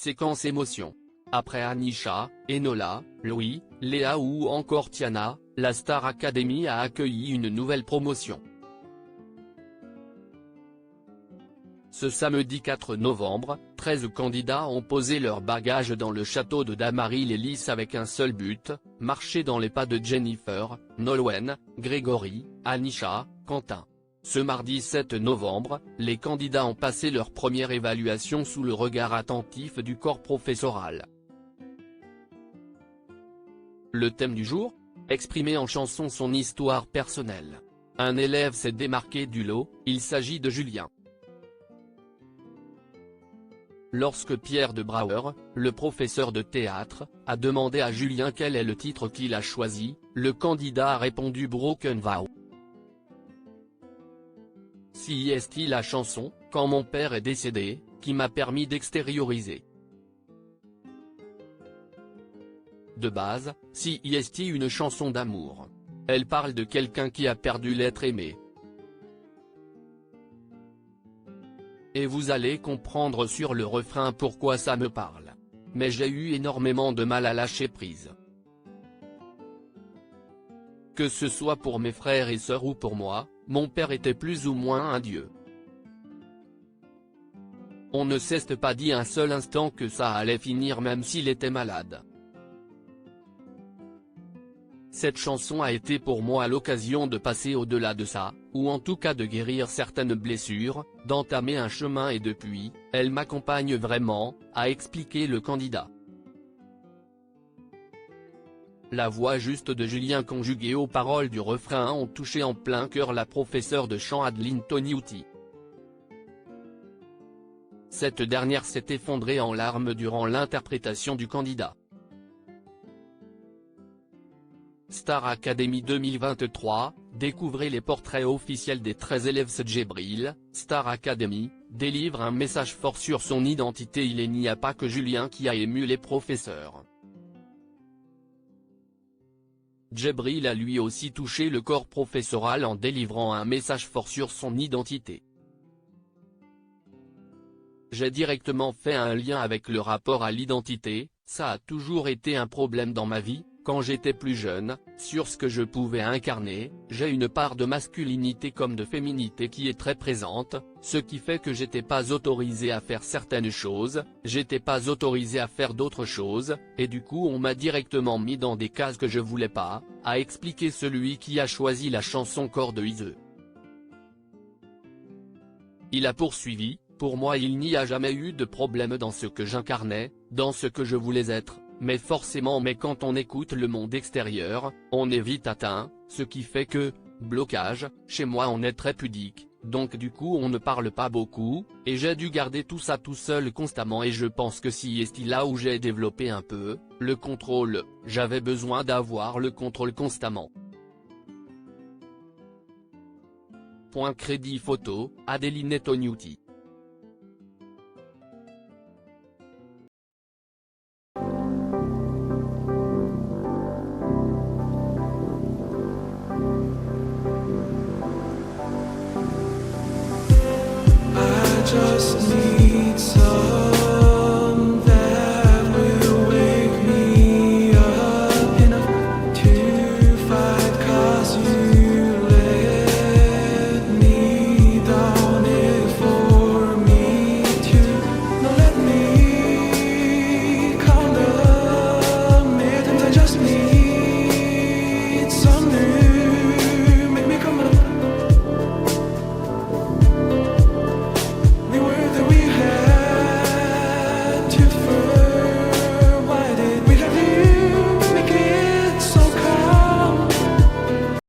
séquence émotion. Après Anisha, Enola, Louis, Léa ou encore Tiana, la Star Academy a accueilli une nouvelle promotion. Ce samedi 4 novembre, 13 candidats ont posé leurs bagages dans le château de Damary-les-Lys avec un seul but, marcher dans les pas de Jennifer, Nolwenn, Grégory, Anisha, Quentin. Ce mardi 7 novembre, les candidats ont passé leur première évaluation sous le regard attentif du corps professoral. Le thème du jour ? Exprimer en chanson son histoire personnelle. Un élève s'est démarqué du lot, il s'agit de Julien. Lorsque Pierre de Brouwer, le professeur de théâtre, a demandé à Julien quel est le titre qu'il a choisi, le candidat a répondu Broken Vow. Si est la chanson, quand mon père est décédé, qui m'a permis d'extérioriser. De base, si est une chanson d'amour. Elle parle de quelqu'un qui a perdu l'être aimé. Et vous allez comprendre sur le refrain pourquoi ça me parle. Mais j'ai eu énormément de mal à lâcher prise. Que ce soit pour mes frères et sœurs ou pour moi, mon père était plus ou moins un dieu. On ne s'est pas dit un seul instant que ça allait finir même s'il était malade. Cette chanson a été pour moi l'occasion de passer au-delà de ça, ou en tout cas de guérir certaines blessures, d'entamer un chemin et depuis, elle m'accompagne vraiment, a expliqué le candidat. La voix juste de Julien conjuguée aux paroles du refrain ont touché en plein cœur la professeure de chant Adeline Tognuti. Cette dernière s'est effondrée en larmes durant l'interprétation du candidat. Star Academy 2023, découvrez les portraits officiels des 13 élèves. Djebril, Star Academy, délivre un message fort sur son identité. Il n'y a pas que Julien qui a ému les professeurs. Djebril a lui aussi touché le corps professoral en délivrant un message fort sur son identité. J'ai directement fait un lien avec le rapport à l'identité, ça a toujours été un problème dans ma vie. Quand j'étais plus jeune, sur ce que je pouvais incarner, j'ai une part de masculinité comme de féminité qui est très présente, ce qui fait que j'étais pas autorisé à faire certaines choses, j'étais pas autorisé à faire d'autres choses, et du coup on m'a directement mis dans des cases que je voulais pas, a expliqué celui qui a choisi la chanson Corps de Iseux. Il a poursuivi, pour moi il n'y a jamais eu de problème dans ce que j'incarnais, dans ce que je voulais être. Mais forcément quand on écoute le monde extérieur, on est vite atteint, ce qui fait que, blocage, chez moi on est très pudique, donc du coup on ne parle pas beaucoup, et j'ai dû garder tout ça tout seul constamment et je pense que si est là où j'ai développé un peu, le contrôle, j'avais besoin d'avoir le contrôle constamment. Crédit photo, Adeline Tognuti. Just need